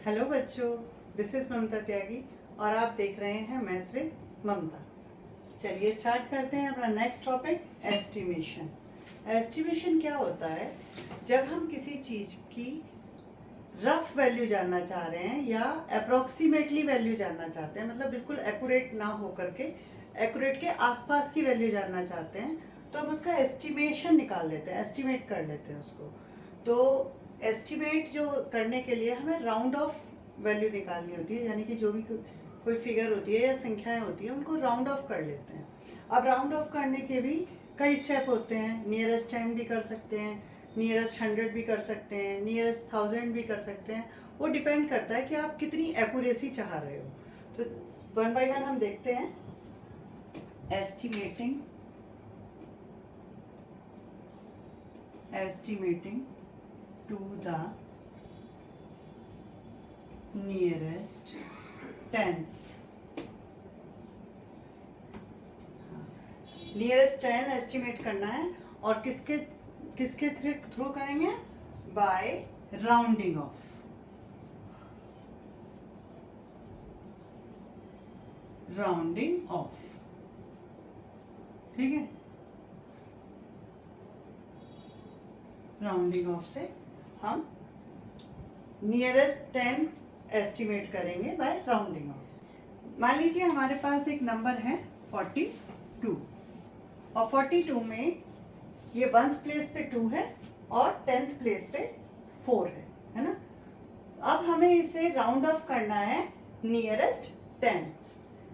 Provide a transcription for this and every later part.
Hello बच्चों, this is ममता त्यागी और आप देख रहे हैं मैथ्स विद ममता। चलिए स्टार्ट करते हैं अपना नेक्स्ट टॉपिक, एस्टिमेशन। एस्टिमेशन क्या होता है? जब हम किसी चीज़ की रफ वैल्यू जानना चाह रहे हैं या अप्रोक्सीमेटली वैल्यू जानना चाहते हैं, मतलब बिल्कुल एक्यूरेट ना हो करके एक्यूरेट के आसपास की वैल्यू जानना चाहते हैं, तो हम उसका एस्टिमेशन निकाल लेते हैं, एस्टिमेट कर लेते हैं उसको। तो एस्टिमेट जो करने के लिए हमें राउंड ऑफ वैल्यू निकालनी होती है, यानी कि जो भी कोई फिगर होती है या संख्याएं होती है उनको राउंड ऑफ कर लेते हैं। अब राउंड ऑफ करने के भी कई स्टेप होते हैं। नियरेस्ट 10 भी कर सकते हैं, नियरेस्ट 100 भी कर सकते हैं, नियरेस्ट 1000 भी कर सकते हैं। वो डिपेंड करता है कि आप कितनी एक्यूरेसी चाह रहे हो। तो वन बाय वन हम देखते हैं। estimating to the nearest tens। Nearest 10 estimate करना है और किसके किसके थ्रू करेंगे? By rounding off. Rounding off, ठीक है। राउंडिंग ऑफ से हम नियरेस्ट 10 एस्टिमेट करेंगे बाय राउंडिंग ऑफ। मान लीजिए हमारे पास एक नंबर है 42 और 42 में ये वंस प्लेस पे 2 है और 10th प्लेस पे 4 है ना। अब हमें इसे राउंड ऑफ करना है नियरेस्ट 10।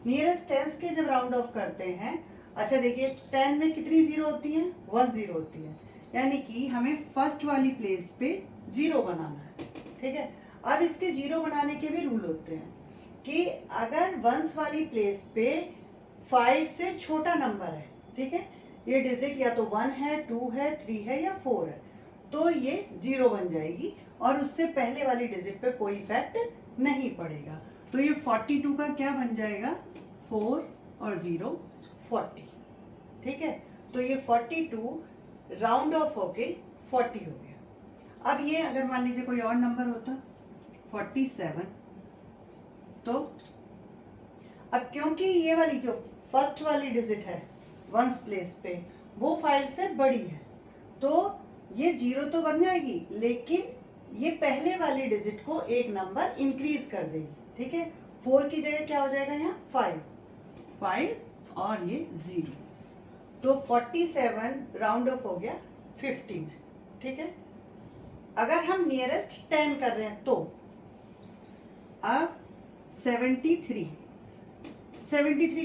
नियरेस्ट 10 के जब राउंड ऑफ करते हैं, अच्छा देखिए 10 में कितनी जीरो होती है? 1 जीरो होती है, यानी कि हमें फर्स्ट वाली प्लेस पे 0 बनाना है, ठीक है। अब इसके 0 बनाने के भी रूल होते हैं कि अगर वंस वाली प्लेस पे 5 से छोटा नंबर है, ठीक है, ये डिजिट या तो 1 है, 2 है, 3 है या 4 है, तो ये 0 बन जाएगी और उससे पहले वाली डिजिट पे कोई इफेक्ट नहीं पड़ेगा। तो ये 42 का क्या बन जाएगा? 4 और 0 40, ठीक है। तो ये 42 राउंड ऑफ होके 40 हो गया। अब ये अगर मान लीजिए कोई और नंबर होता 47, तो अब क्योंकि ये वाली जो फर्स्ट वाली डिजिट है वंस प्लेस पे वो 5 से बड़ी है, तो ये 0 तो बन जाएगी, लेकिन ये पहले वाली डिजिट को एक नंबर इंक्रीज कर देगी, ठीक है। 4 की जगह क्या हो जाएगा? यहाँ 5 और ये 0, तो 47 राउंड ऑफ हो गया 50 में, ठीक है। अगर हम नियरेस्ट 10 कर रहे हैं तो अब 73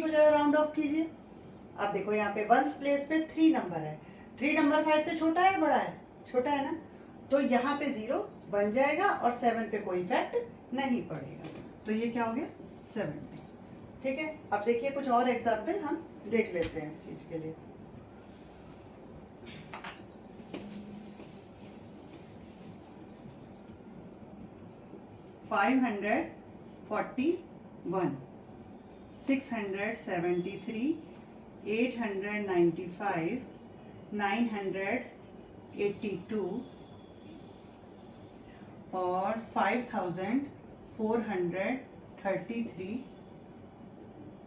को जरा राउंड ऑफ कीजिए। अब देखो यहाँ पे वंस प्लेस पे 3 नंबर है, 3 नंबर 5 से छोटा है बड़ा है? छोटा है ना, तो यहाँ पे 0 बन जाएगा और 7 पे कोई इफेक्ट नहीं पड़ेगा। तो ये क्या हो गया? 70, ठीक है। अब देखिए कुछ और एग्जाम्पल हम देख लेते हैं इस चीज के लिए। $541, $673, $895, $982 और $5,433,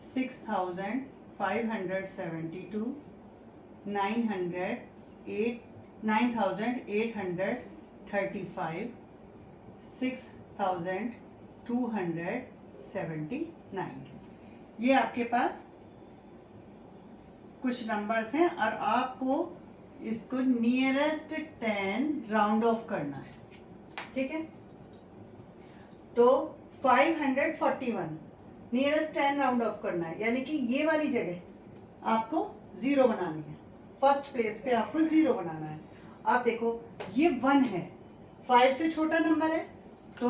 $6,572, $9,835, $6,279। ये आपके पास कुछ नंबर्स हैं और आपको इसको नियरेस्ट 10 राउंड ऑफ करना है, ठीक है। तो 541 नियरेस्ट 10 राउंड ऑफ करना है, यानी कि ये वाली जगह आपको 0 बनानी है, फर्स्ट प्लेस पे आपको 0 बनाना है। आप देखो ये 1 है, 5 से छोटा नंबर है, तो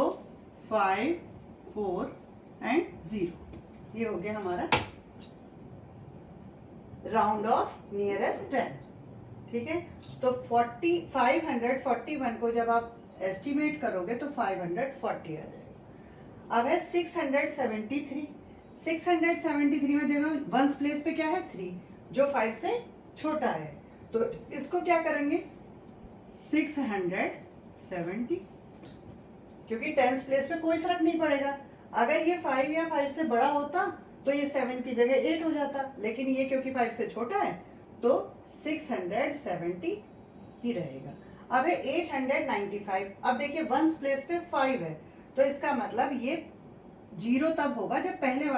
5, 4 एंड 0, ये हो गया हमारा राउंड ऑफ नियरेस्ट 10, ठीक है। तो 541 को जब आप एस्टिमेट करोगे तो 540 आ जाएगा। अब है 673 में देखो वंस प्लेस पे क्या है? 3, जो 5 से छोटा है, तो इसको क्या करेंगे? 670, क्योंकि टेंस प्लेस पे कोई फर्क नहीं पड़ेगा। अगर ये 5 या 5 से बड़ा होता तो ये 7 की जगह 8 हो जाता, लेकिन ये क्योंकि 5 से छोटा है तो 670 ही रहेगा। अब है 895। अब देखिए वंस प्लेस पे 5 है, तो इसका मतलब ये 0 तब होगा जब पहले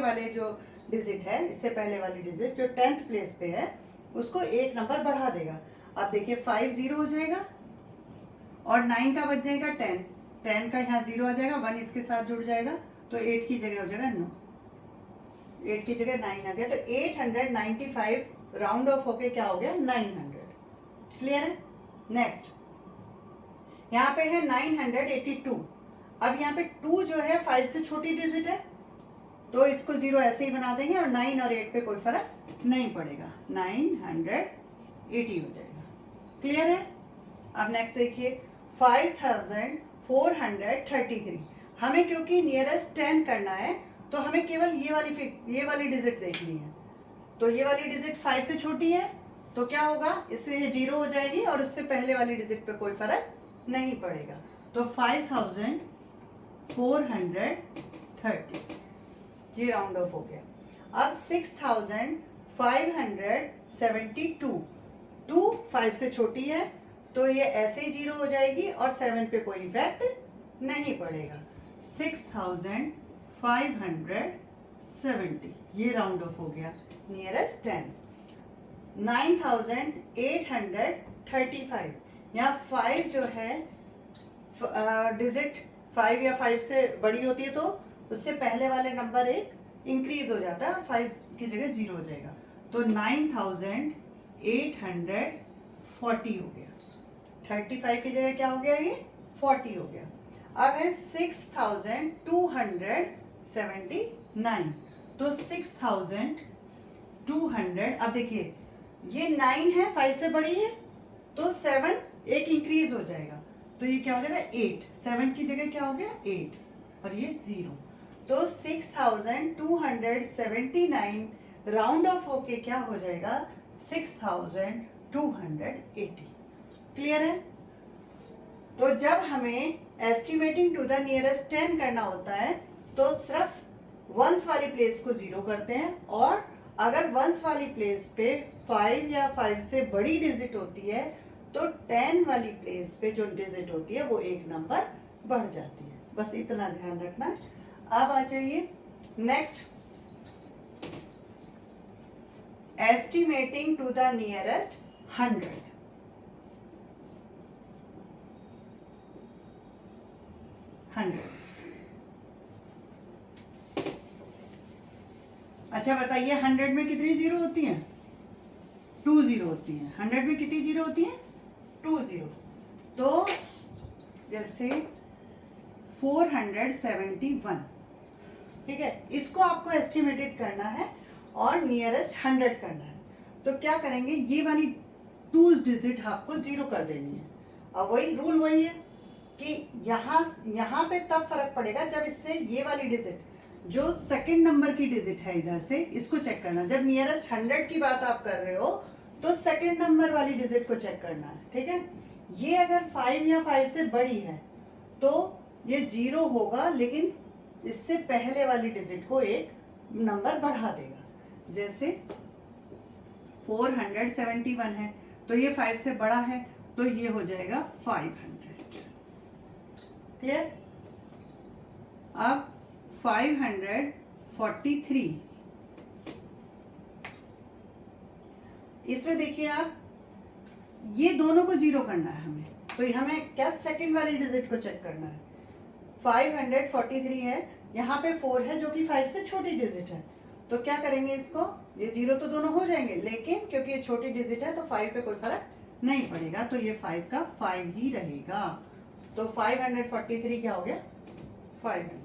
वाले जो डिजिट है, इससे पहले वाली डिजिट जो 10th प्लेस पे है उसको एक नंबर बढ़ा देगा। अब देखिए 5 0 हो जाएगा और 9 का बच जाएगा 10, 10 का यहाँ 0 आ जाएगा, 1 इसके साथ जुड़ जाएगा तो 8 की जगह हो जाएगा 9, 8 की जगह 9 आ गया, तो 895 राउंड ऑफ होके क्या हो गया 900। क्लियर है? नेक्स्ट यहाँ पे है 982। अब यहाँ पे 2 जो है 5 से छोटी डिजिट है तो इसको 0 ऐसे ही बना देंगे और 9 और 8 पे कोई फर्क नहीं पड़ेगा, 980 हो जाएगा। क्लियर है? अब नेक्स्ट देखिए 5433। हमें क्योंकि नियरेस्ट 10 करना है तो हमें केवल ये वाली डिजिट देखनी है। तो ये वाली डिजिट 5 से छोटी है तो क्या होगा, इससे ये 0 हो जाएगी और उससे पहले वाली डिजिट पे कोई फर्क नहीं पड़ेगा। तो 5430 ये राउंड ऑफ हो गया। अब 6572, 2 5 से छोटी है तो ये ऐसे ही 0 हो जाएगी और 7 पे कोई इफेक्ट नहीं पड़ेगा। 6570 ये राउंड ऑफ हो गया नियरेस्ट 10। 9835, यहाँ 5 जो है डिजिट 5 या 5 से बड़ी होती है तो उससे पहले वाले नंबर एक इंक्रीज हो जाता है, 5 की जगह 0 हो जाएगा, तो 9840 हो गया। 35 की जगह क्या हो गया, ये 40 हो गया। अब है 6279, तो 6200। अब देखिए ये 9 है, 5 से बड़ी है तो 7 एक इंक्रीज हो जाएगा, तो ये क्या हो जाएगा 8, 7 की जगह क्या हो गया 8 और ये 0, तो 6279 राउंड ऑफ होके क्या हो जाएगा 6280। क्लियर है? तो जब हमें एस्टिमेटिंग टू द नियरेस्ट 10 करना होता है तो सिर्फ वंस वाली प्लेस को 0 करते हैं, और अगर वंस वाली प्लेस पे 5 या 5 से बड़ी डिजिट होती है तो 10 वाली प्लेस पे जो डिजिट होती है वो एक नंबर बढ़ जाती है। बस इतना ध्यान रखना है। अब आ जाइए next, estimating to the nearest 100। अच्छा बताइए 100 में कितनी 0 होती हैं? 2 0 होती हैं। 100 में कितनी 0 होती हैं? 2 0। तो जैसे 471, ठीक है, इसको आपको एस्टिमेटेड करना है और नियरेस्ट 100 करना है। तो क्या करेंगे, ये वाली 2 डिजिट आपको 0 कर देनी है। अब वही रूल वही है कि यहाँ पे तब फर्क पड़ेगा जब इससे ये वाली डिजिट जो सेकंड नंबर की डिजिट है इधर से, इसको चेक करना। जब नियरेस्ट 100 की बात आप कर रहे हो तो सेकंड नंबर वाली डिजिट को चेक करना है, ठीक है। ये अगर 5 या 5 से बड़ी है तो ये 0 होगा, लेकिन इससे पहले वाली डिजिट को एक नंबर बढ़ा देगा। जैसे 471 है तो ये 5 से बड़ा है तो ये हो जाएगा 500। क्लियर? अब 543, इसमें देखिए आप, ये दोनों को 0 करना है हमें, तो हमें क्या सेकंड वाली डिजिट को चेक करना है। 543 है, यहाँ पे 4 है जो कि 5 से छोटी डिजिट है, तो क्या करेंगे इसको, ये 0 तो दोनों हो जाएंगे, लेकिन क्योंकि ये छोटी डिजिट है तो 5 पे कोई फर्क नहीं पड़ेगा, तो ये 5 का 5 ही रहेगा। तो 543 क्या हो गया 500।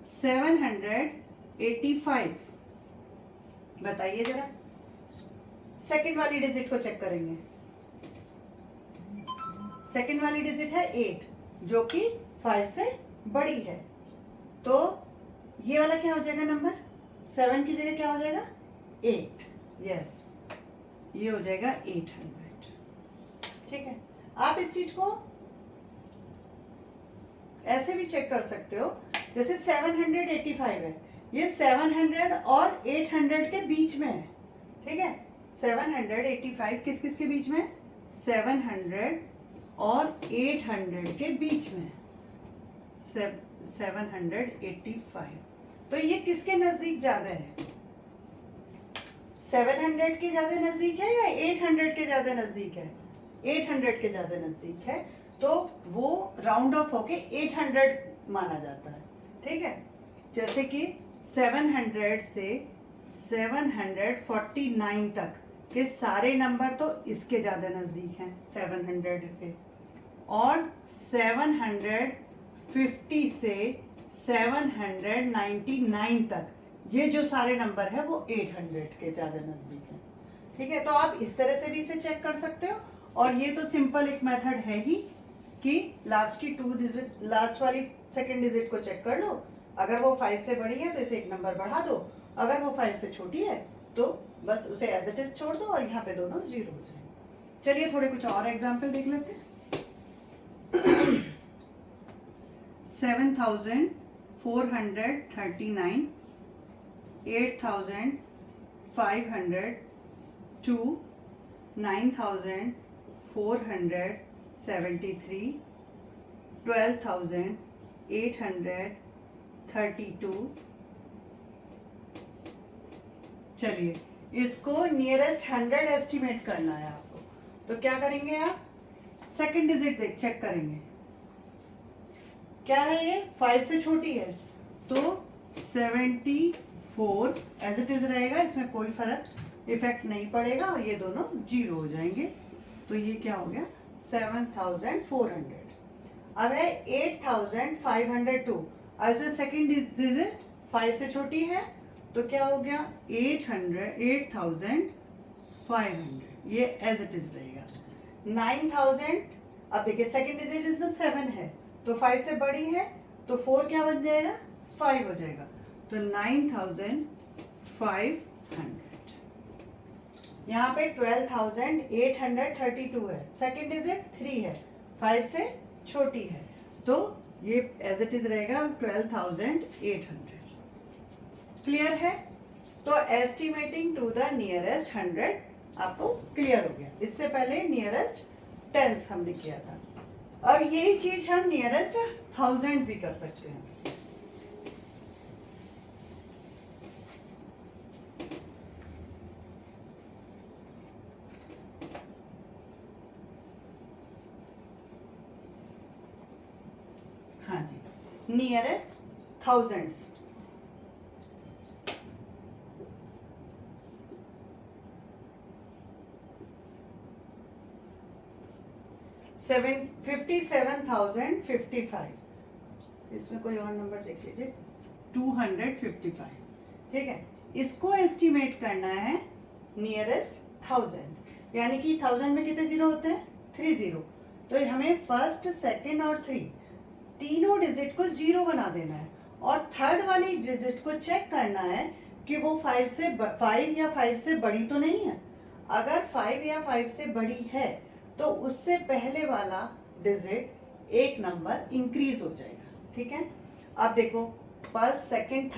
785, बताइए जरा, सेकंड वाली डिजिट को चेक करेंगे। सेकंड वाली डिजिट है 8 जो कि 5 से बड़ी है, तो ये वाला क्या हो जाएगा नंबर, 7 की जगह क्या हो जाएगा 8, यस, ये हो जाएगा 800। ठीक है, आप इस चीज को ऐसे भी चेक कर सकते हो, जैसे 785 है, ये 700 और 800 के बीच में है, ठीक है। 785 किस किस के बीच में? 700 और 800 के बीच में। 785, तो ये किसके नजदीक ज्यादा है? 700 के ज्यादा नजदीक है या 800 के ज्यादा नजदीक है? 800 के ज्यादा नजदीक है, तो वो राउंड ऑफ होके 800 माना जाता है, ठीक है। जैसे कि 700 से 749 तक के सारे नंबर तो इसके ज्यादा नजदीक हैं 700 के, और 750 से 799 तक ये जो सारे नंबर है वो 800 के ज्यादा नजदीक है, ठीक है। तो आप इस तरह से भी इसे चेक कर सकते हो, और ये तो सिंपल एक मेथड है ही कि लास्ट की 2 डिजिट, लास्ट वाली सेकंड डिजिट को चेक कर लो, अगर वो 5 से बड़ी है तो इसे एक नंबर बढ़ा दो, अगर वो 5 से छोटी है तो बस उसे एज इट इज छोड़ दो और यहाँ पे दोनों 0 हो जाएंगे। चलिए थोड़े कुछ और एग्जाम्पल देख लेते हैं। 7,439, 8,502, 9,473, 12,832। चलिए इसको नियरेस्ट 100 एस्टिमेट करना है आपको, तो क्या करेंगे आप? सेकंड डिजिट चेक करेंगे, क्या है ये? 5 से छोटी है तो 74 एज इट इज रहेगा, इसमें कोई फर्क इफेक्ट नहीं पड़ेगा और ये दोनों 0 हो जाएंगे। तो ये क्या हो गया? 7,400। अब है 8,502, अब इसमें सेकेंड डिजिट 5 से छोटी है तो क्या हो गया? 8,500, ये एज इट इज रहेगा। 9,000, अब देखिए सेकेंड डिजिट इसमें 7 है तो 5 से बड़ी है तो 4 क्या बन जाएगा? 5 हो जाएगा, तो 9,500। यहाँ पे 12,832 है, सेकेंड डिजिट 3 है, 5 से छोटी है, तो ये एज इट इज रहेगा 12,800। क्लियर है? तो एस्टिमेटिंग टू द नियरेस्ट 100 आपको क्लियर हो गया। इससे पहले नियरेस्ट टेंस हमने किया था, और यही चीज हम नियरेस्ट 1000 भी कर सकते हैं। हाँ जी, नियरेस्ट थाउजेंड्स। 57,055, इसमें कोई और नंबर देख लीजिए, 255, ठीक है। इसको एस्टिमेट करना है नियरेस्ट 1000, यानी कि 1000 में कितने जीरो होते हैं? 3 जीरो, तो हमें फर्स्ट, सेकंड और 3 तीनों डिजिट को 0 बना देना है, और थर्ड वाली डिजिट को चेक करना है कि वो 5 या 5 से बड़ी तो नहीं है। अगर 5 या 5 से बड़ी है तो उससे पहले वाला डिजिट एक नंबर इंक्रीज हो जाएगा, ठीक है। अब देखो फर्स्ट, सेकंड,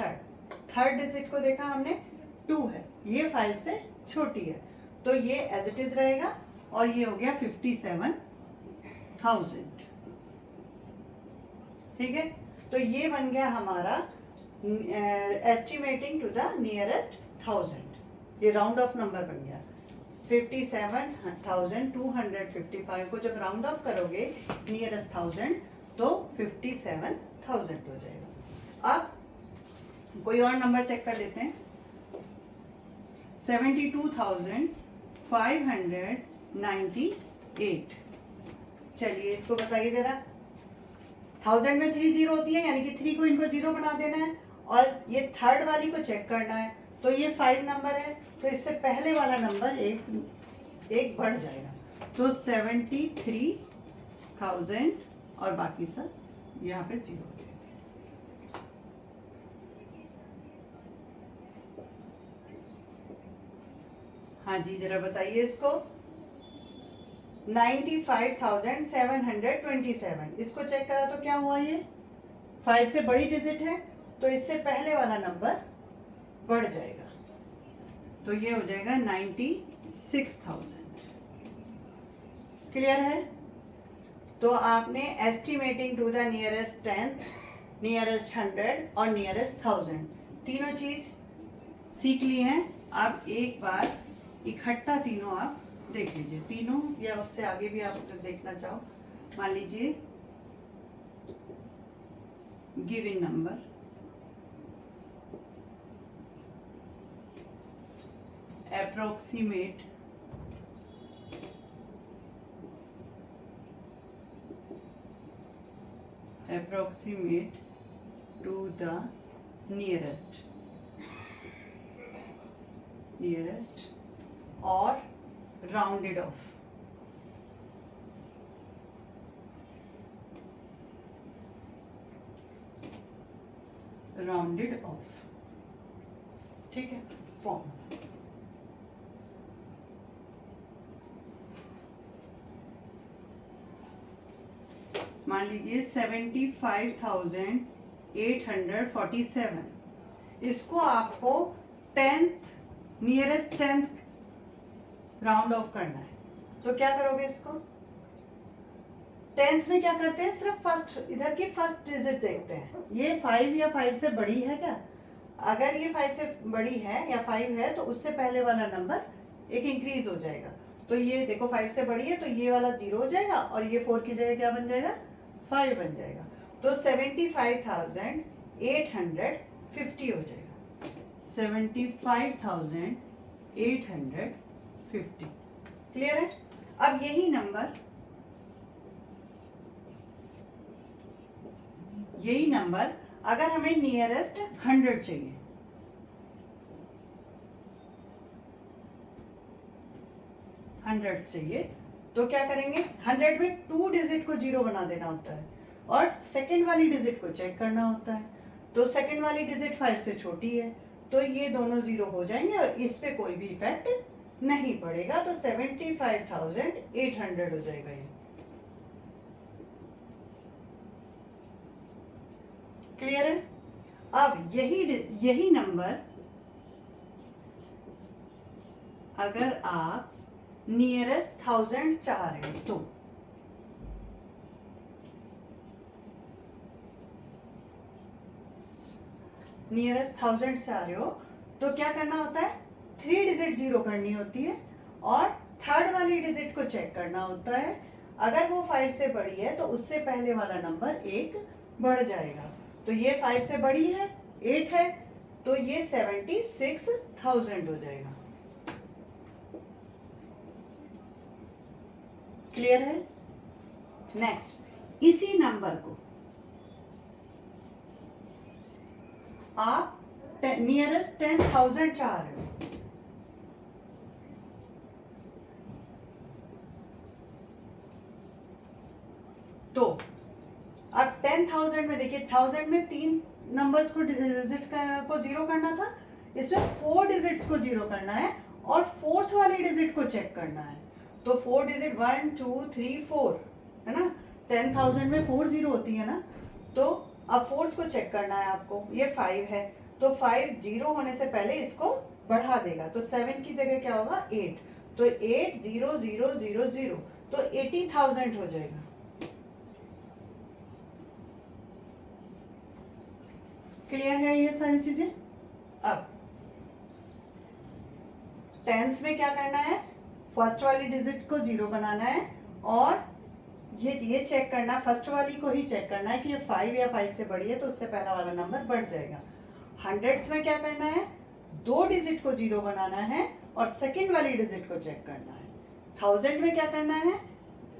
थर्ड डिजिट को देखा हमने 2 है, ये 5 से छोटी है, तो ये एज इट इज रहेगा, और ये हो गया 57,000, ठीक है। तो ये बन गया हमारा एस्टिमेटिंग टू द नियरेस्ट 1000, ये राउंड ऑफ नंबर बन गया। 57,255 को जब राउंड ऑफ करोगे नियरेस्ट 1000 तो 57,000 हो जाएगा। अब कोई और नंबर चेक कर लेते हैं। 72,598, चलिए इसको बताइए जरा। 1000 में 3 जीरो होती है, यानी कि 3 को इनको 0 बना देना है, और ये थर्ड वाली को चेक करना है, तो ये 5 नंबर है, तो इससे पहले वाला नंबर एक बढ़ जाएगा, तो 73,000 और बाकी सब यहाँ पे 0 हो जाएगा। हाँ जी, जरा बताइए इसको। 95,727, इसको चेक करा तो क्या हुआ? ये 5 से बड़ी डिजिट है तो इससे पहले वाला नंबर बढ़ जाएगा, तो ये हो जाएगा 96,000। क्लियर है? तो आपने estimating to the nearest tenth, nearest 100 और नियरेस्ट 1000 तीनों चीज सीख ली हैं। अब एक बार इकट्ठा तीनों आप देख लीजिए, तीनों या उससे आगे भी आप देखना चाहो। मान लीजिए given number approximate to the nearest or rounded off. ठीक है, फॉर्म। मान लीजिए 75,847, इसको आपको नियरेस्ट टेंथ राउंड ऑफ करना है। तो क्या करोगे इसको? टेंस में क्या करते हैं, सिर्फ फर्स्ट, इधर की फर्स्ट डिजिट देखते हैं। ये 5 या 5 से बड़ी है क्या? अगर ये 5 से बड़ी है या 5 है तो उससे पहले वाला नंबर एक इंक्रीज हो जाएगा। तो ये देखो 5 से बड़ी है तो ये वाला 0 हो जाएगा और ये 4 की जगह क्या बन जाएगा? 5 बन जाएगा। तो 75,850 हो जाएगा। 75,850। क्लियर है? अब यही नंबर अगर हमें नियरेस्ट 100 चाहिए, तो क्या करेंगे? 100 में 2 डिजिट को 0 बना देना होता है और सेकंड वाली डिजिट को चेक करना होता है। तो सेकंड वाली डिजिट 5 से छोटी है तो ये दोनों 0 हो जाएंगे और इस पे कोई भी इफेक्ट नहीं पड़ेगा। तो 75,800 हो जाएगा ये। क्लियर है? अब यही नंबर अगर आप नियरेस्ट 1000 चाह रहे हो तो नियरेस्ट 1000 चाह रहे हो तो क्या करना होता है? 3 डिजिट 0 करनी होती है और थर्ड वाली डिजिट को चेक करना होता है। अगर वो 5 से बड़ी है तो उससे पहले वाला नंबर 1 बढ़ जाएगा। तो ये 5 से बड़ी है, 8 है, तो ये 76,000 हो जाएगा। क्लियर है? नेक्स्ट, इसी नंबर को आप नियरेस्ट 10,000 चाह रहे हो तो अब 10,000 में देखिए, 1000 में 3 नंबर्स को डिजिट को 0 करना था, इसमें 4 डिजिट्स को 0 करना है और फोर्थ वाली डिजिट को चेक करना है। तो 4 डिजिट 1 2 3 4 है ना। 10,000 में 4 0 होती है ना, तो अब फोर्थ को चेक करना है आपको। ये 5 है तो 5 0 होने से पहले इसको बढ़ा देगा, तो 7 की जगह क्या होगा? 8, तो 8 0 0 0 0, तो 80,000 हो जाएगा। क्लियर है ये सारी चीजें? अब टेंस में क्या करना है? फर्स्ट वाली डिजिट को 0 बनाना है और ये चेक करना, फर्स्ट वाली को ही चेक करना है कि ये 5 या 5 से बड़ी है तो उससे पहला वाला नंबर बढ़ जाएगा। 100th में क्या करना है? 2 डिजिट को 0 बनाना है और सेकंड वाली डिजिट को चेक करना है। 1000 में क्या करना है?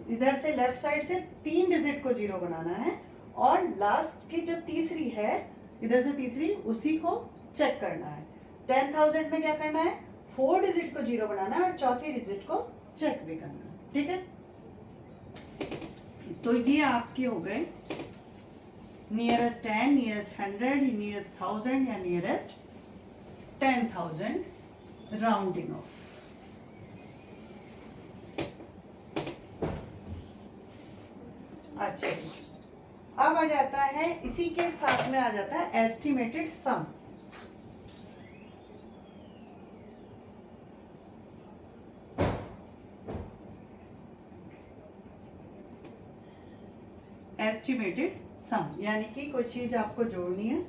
इधर से लेफ्ट साइड से 3 डिजिट को 0 बनाना है और लास्ट की जो तीसरी है, इधर से तीसरी, उसी को चेक करना है। 10,000 में क्या करना है? 4 डिजिट को 0 बनाना है और चौथी डिजिट को चेक भी करना है। ठीक है, तो ये आपके हो गए नियरेस्ट 10, नियरेस्ट 100, नियरेस्ट 1000 या नियरेस्ट 10,000 राउंडिंग ऑफ। अच्छा जी, अब आ जाते रहता है, इसी के साथ में आ जाता है एस्टिमेटेड सम। एस्टिमेटेड सम यानी कि कोई चीज आपको जोड़नी है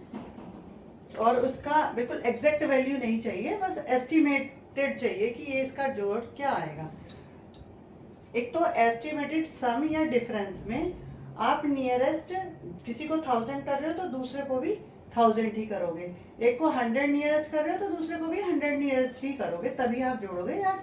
और उसका बिल्कुल एग्जैक्ट वैल्यू नहीं चाहिए, बस एस्टिमेटेड चाहिए कि ये इसका जोड़ क्या आएगा। एक तो एस्टिमेटेड सम या डिफरेंस में आप नियरेस्ट किसी को 1000 कर रहे हो तो दूसरे को भी 1000 ही करोगे, एक को 100 नियरेस्ट कर रहे हो तो दूसरे को भी 100 नियरेस्ट ही करोगे, तभी आप जोड़ोगे या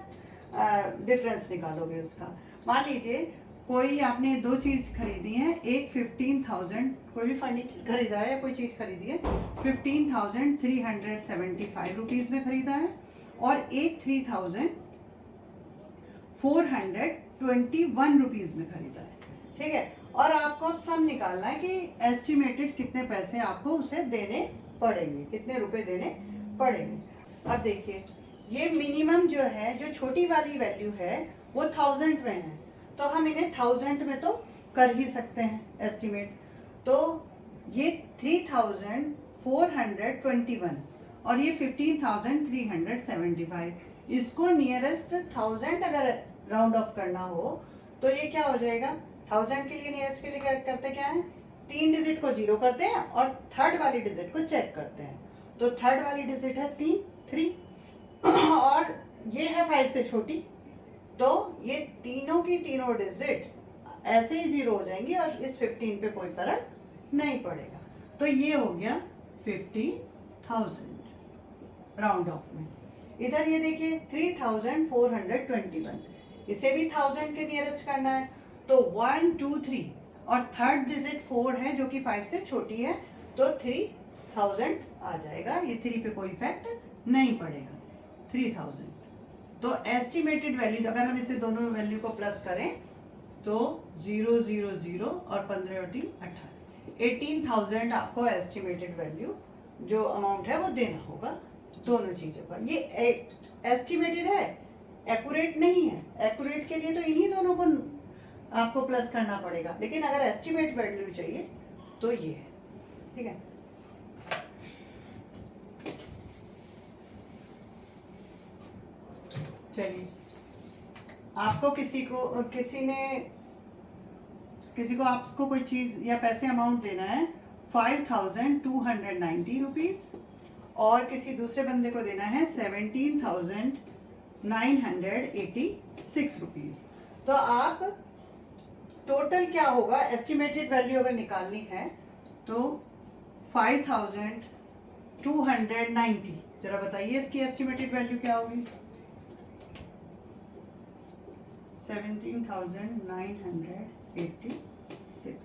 डिफरेंस निकालोगे उसका। मान लीजिए कोई आपने दो चीज खरीदी है, एक 15,000 कोई भी फर्नीचर खरीदा है या कोई चीज खरीदी है 15,375 रुपीज में खरीदा है और एक 3,421 रुपीज में खरीदा है, ठीक है। और आपको अब सम निकालना है कि एस्टिमेटेड कितने पैसे आपको उसे देने पड़ेंगे, कितने रुपए देने पड़ेंगे। अब देखिए ये मिनिमम जो है, जो छोटी वाली वैल्यू है वो 1000 में है, तो हम इन्हें 1000 में तो कर ही सकते हैं एस्टिमेट। तो ये 3,421 और ये 15,375, इसको नियरेस्ट 1000 अगर राउंड ऑफ करना हो तो ये क्या हो जाएगा। 1000 के लिए नियरेस्ट के लिए करते क्या है, 3 डिजिट को 0 करते हैं और थर्ड वाली डिजिट को चेक करते हैं। तो थर्ड वाली डिजिट है 3 और ये है 5 से छोटी, तो ये तीनों की तीनों डिजिट ऐसे ही 0 हो जाएंगी और इस 15 पे कोई फर्क नहीं पड़ेगा। तो ये हो गया 50,000 राउंड ऑफ में। इधर ये देखिए 3,421, इसे भी 1000 के नियरेस्ट करना है, तो 1 2 3 और थर्ड डिजिट 4 है जो कि 5 से छोटी है, तो 3000 आ जाएगा। ये 3 पे कोई इफेक्ट नहीं पड़ेगा, 3000। तो एस्टिमेटेड वैल्यू अगर हम इसे दोनों वैल्यू को प्लस करें तो 0 0 0 और 15 और 3 18, 18,000 आपको एस्टिमेटेड वैल्यू जो अमाउंट है वो देना होगा दोनों चीजों का। ये एस्टिमेटेड है, एक्यूरेट नहीं है। एक्यूरेट के लिए तो इन्हीं दोनों को आपको प्लस करना पड़ेगा, लेकिन अगर एस्टिमेट वैल्यू चाहिए तो ये है, ठीक है। चलिए आपको किसी को आपको कोई चीज या पैसे अमाउंट देना है 5,290 रुपीज और किसी दूसरे बंदे को देना है 17,986 रुपीज। तो आप टोटल क्या होगा, एस्टिमेटेड वैल्यू अगर निकालनी है तो 5,290, जरा बताइए इसकी एस्टिमेटेड वैल्यू क्या होगी। 17,986,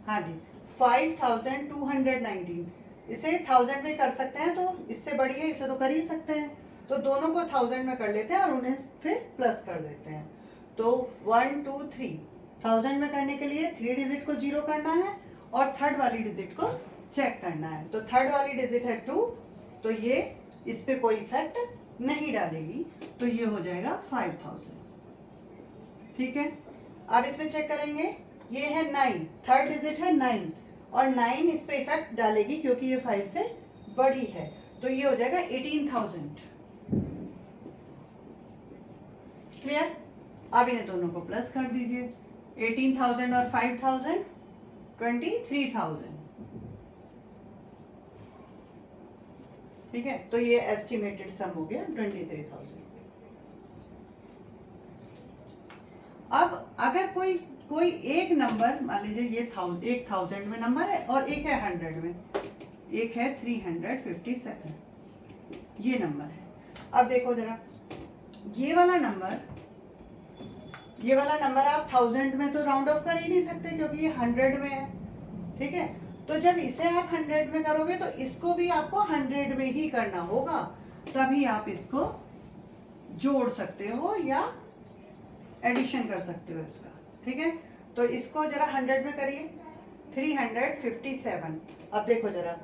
हाँ जी 5,219। इसे 1000 में कर सकते हैं तो इससे बड़ी है, इसे तो कर ही सकते हैं, तो दोनों को 1000 में कर लेते हैं और उन्हें फिर प्लस कर देते हैं। तो 1 2 3 1000 में करने के लिए 3 डिजिट को 0 करना है और थर्ड वाली डिजिट को चेक करना है। तो थर्ड वाली डिजिट है 2, तो ये इस पे कोई इफेक्ट नहीं डालेगी, तो ये हो जाएगा 5000, ठीक है। अब इसमें चेक करेंगे, ये है 9, थर्ड डिजिट है 9 और 9 इस पे इफेक्ट डालेगी क्योंकि ये 5 से बड़ी है, तो ये हो जाएगा 18,000। क्लियर। अब इन्हें दोनों को प्लस कर दीजिए, 18,000 और 5,000 23,000, ठीक है। तो ये एस्टिमेटेड सम हो गया 23,000। अब अगर कोई एक नंबर मान लीजिए ये 1000 में नंबर है और एक है 100 में, एक है 357, ये नंबर है। अब देखो जरा, ये वाला नंबर आप 1000 में तो राउंड ऑफ कर ही नहीं सकते क्योंकि ये 100 में है, ठीक है। तो जब इसे आप 100 में करोगे तो इसको भी आपको 100 में ही करना होगा, तभी आप इसको जोड़ सकते हो या एडिशन कर सकते हो इसका, ठीक है। तो इसको जरा 100 में करिए, 357। अब देखो जरा,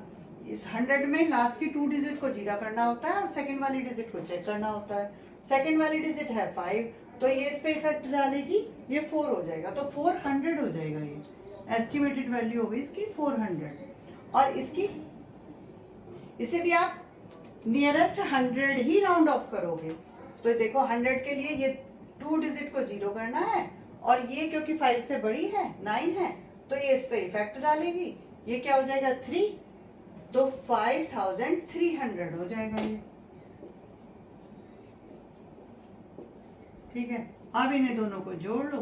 इस 100 में लास्ट की 2 डिजिट को 0 करना होता है और सेकंड वाली डिजिट को चेक करना होता है। सेकंड वाली डिजिट है 5, तो ये इस पे इफेक्ट डालेगी, ये 4 हो जाएगा, तो 400 हो जाएगा। ये एस्टिमेटेड वैल्यू हो गई इसकी 400। और इसकी, इसे भी आप नियरेस्ट 100 ही राउंड ऑफ करोगे। तो देखो 100 के लिए ये 2 डिजिट को 0 करना है, और ये क्योंकि 5 से बड़ी है 9 है, तो ये इस पे इफेक्ट डालेगी, ये क्या हो जाएगा 3, तो 5300 हो जाएगा ये। ठीक है, अब इन्हें दोनों को जोड़ लो,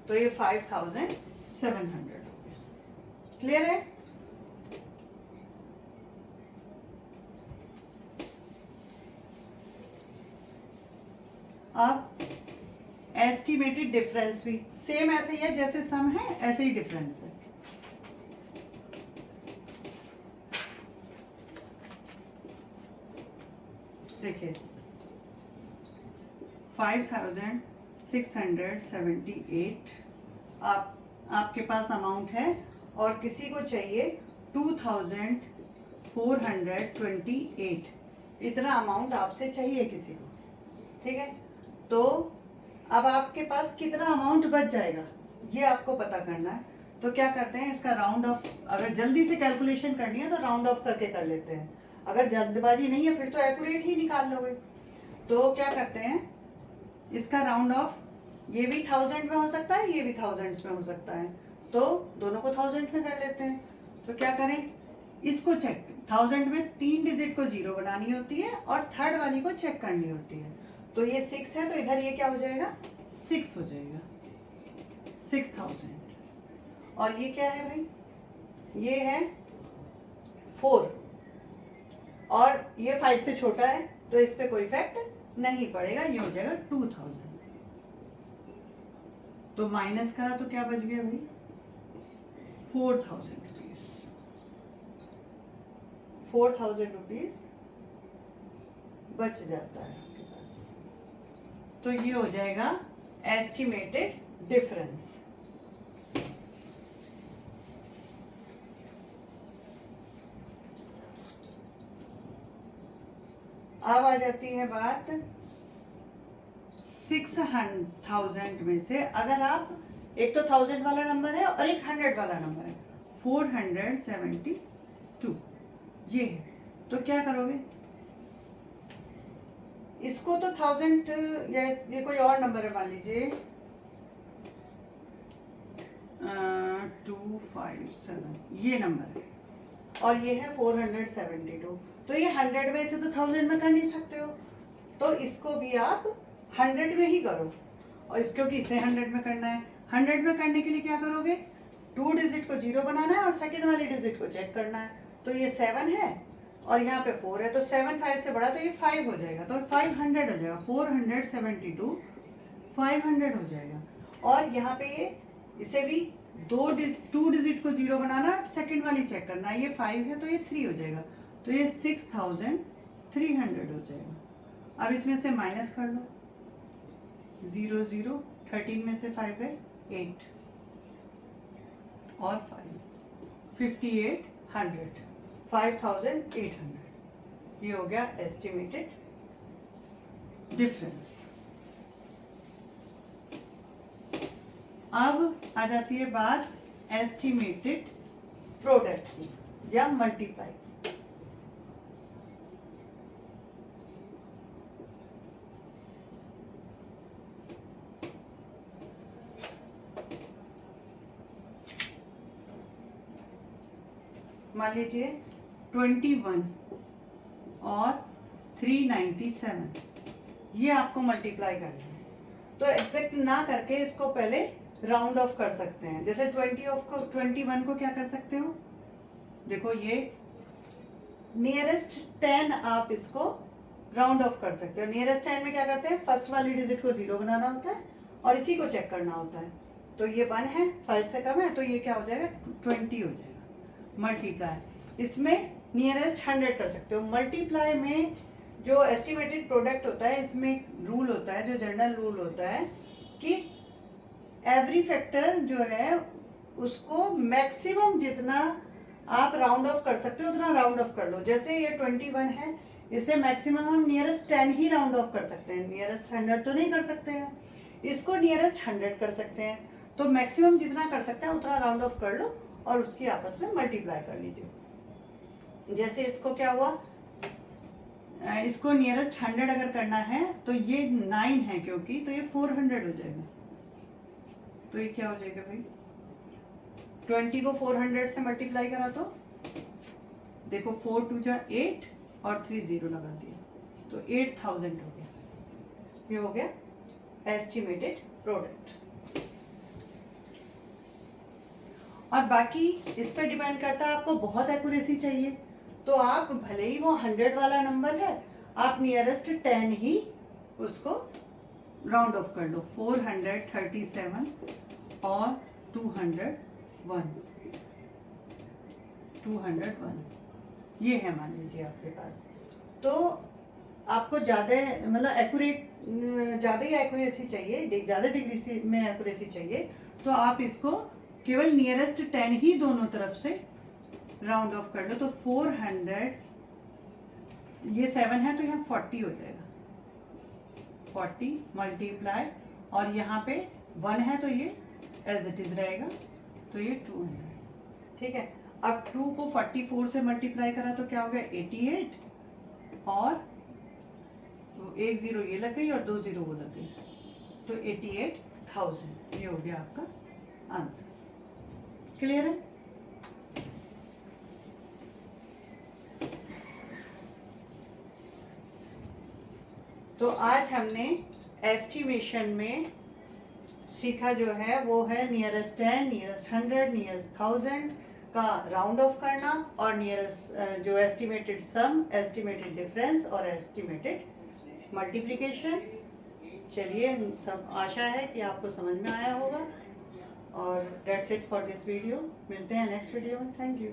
तो ये 5700 हो गया। क्लियर है? अब एस्टिमेटेड डिफरेंस भी सेम ऐसे ही है, जैसे सम है ऐसे ही डिफरेंस है। देखिए 5678 आपके पास अमाउंट है, और किसी को चाहिए 2428, इतना अमाउंट आपसे चाहिए किसी को। ठीक है, तो अब आपके पास कितना अमाउंट बच जाएगा ये आपको पता करना है। तो क्या करते हैं, इसका राउंड ऑफ, अगर जल्दी से कैलकुलेशन करनी है तो राउंड ऑफ करके कर लेते हैं, अगर जल्दबाजी नहीं है फिर तो एक्यूरेट ही निकाल लोगे। तो क्या करते हैं, इसका राउंड ऑफ, ये भी 1000 में हो सकता है, ये भी 1000 में हो सकता है, तो दोनों को 1000 में कर लेते हैं। तो क्या करें, इसको चेक, 1000 में 3 डिजिट को 0 बनानी होती है और थर्ड वाली को चेक करनी होती है। तो ये 6 है, तो इधर ये क्या हो जाएगा 6 हो जाएगा, 6000। और ये क्या है भाई, ये है 4, और ये 5 से छोटा है, तो इस पे कोई इफेक्ट नहीं पड़ेगा, ये हो जाएगा 2000। तो माइनस करा तो क्या बच गया भाई 4000 रुपीज, 4000 रुपीज बच जाता है आपके पास। तो ये हो जाएगा एस्टिमेटेड डिफरेंस। अब आ जाती है बात 6000 में से, अगर आप, एक तो 1000 वाला नंबर है और एक 100 वाला नंबर है, 472 ये है, तो क्या करोगे, इसको तो 1000, या ये कोई और नंबर है मान लीजिए 257, ये नंबर है, और ये है 472, तो ये 100 में से तो 1000 में कर नहीं सकते हो, तो इसको भी आप 100 में ही करो, और इस, क्योंकि इसे 100 में करना है। 100 में करने के लिए क्या करोगे, 2 डिजिट को 0 बनाना है और सेकंड वाली डिजिट को चेक करना है। तो ये 7 है और यहाँ पे 4 है, तो 7 5 से बड़ा, तो ये 5 हो जाएगा, तो 500 हो जाएगा, 472 500 हो जाएगा। और यहाँ पे ये, इसे भी 2 डिजिट को 0 बनाना, सेकंड वाली चेक करना है, ये 5 है तो ये 3 हो जाएगा, तो ये 6300 हो जाएगा। अब इसमें से माइनस कर लो, 0 0, 13 में से 5 है 8 और 5, 5800, 5800, ये हो गया एस्टिमेटेड डिफरेंस। अब आ जाती है बात एस्टिमेटेड प्रोडक्ट की या मल्टीप्लाई। मान लीजिए 21 और 397, ये आपको मल्टीप्लाई करना है, तो एग्जैक्ट ना करके इसको पहले राउंड ऑफ कर सकते हैं। जैसे 21 को क्या कर सकते हो, देखो ये नियरेस्ट 10 आप इसको राउंड ऑफ कर सकते हो। नियरेस्ट 10 में क्या करते हैं, फर्स्ट वाली डिजिट को 0 बनाना होता है और इसी को चेक करना होता है। तो ये 1 है, 5 से कम है, तो ये क्या हो जाएगा 20 हो जाएगा। मल्टीप्लाई, इसमें नियरेस्ट 100 कर सकते हो। मल्टीप्लाई में जो एस्टिमेटेड प्रोडक्ट होता है, इसमें रूल होता है, जो जनरल रूल होता है कि एवरी फैक्टर जो है उसको मैक्सिमम जितना आप राउंड ऑफ कर सकते हो उतना राउंड ऑफ कर लो। जैसे ये 21 है, इससे मैक्सिमम हम नियरेस्ट 10 ही राउंड ऑफ कर सकते हैं, नियरेस्ट 100 तो नहीं कर सकते हैं। इसको नियरेस्ट 100 कर सकते हैं, तो मैक्सिमम जितना कर सकते हैं उतना राउंड ऑफ कर लो और उसकी आपस में मल्टीप्लाई कर लीजिए। जैसे इसको क्या हुआ, इसको नियरेस्ट 100 अगर करना है तो ये 9 है क्योंकि, तो ये 400 हो जाएगा। तो ये क्या हो जाएगा भाई, 20 को 400 से मल्टीप्लाई करा तो देखो 4 2 जा 8 और 3 0 लगा दिया तो 8000 हो गया। ये हो गया एस्टिमेटेड प्रोडक्ट। और बाकी इस पे डिपेंड करता है, आपको बहुत एक्यूरेसी चाहिए तो आप भले ही वो 100 वाला नंबर है, आप नियरेस्ट 10 ही उसको राउंड ऑफ कर लो। 437 और 201 ये है मान लीजिए आपके पास। तो आपको ज़्यादा मतलब एक्यूरेट, ज़्यादा ही एक्यूरेसी चाहिए, ज़्यादा डिग्री में एक्यूरेसी चाहिए तो आप इसको केवल नियरेस्ट 10 ही दोनों तरफ से राउंड ऑफ कर लो। तो 400, ये 7 है तो यहाँ 40 हो जाएगा, 40 मल्टीप्लाई, और यहाँ पे 1 है तो ये एज इट इज रहेगा, तो ये 200। ठीक है, अब 2 को 44 से मल्टीप्लाई करा तो क्या हो गया 88, और तो 1 0 ये लग गई और 2 0 वो लग गई, तो 88,000 ये हो गया आपका आंसर। क्लियर है? तो आज हमने एस्टिमेशन में सीखा जो है वो है नियरेस्ट 10, नियरेस्ट 100, नियरेस्ट 1000 का राउंड ऑफ करना, और नियरेस्ट जो एस्टिमेटेड सम, एस्टिमेटेड डिफरेंस और एस्टिमेटेड मल्टीप्लिकेशन। चलिए, सब आशा है कि आपको समझ में आया होगा, और that's it for this video. मिलते हैं नेक्स्ट वीडियो में। Thank you.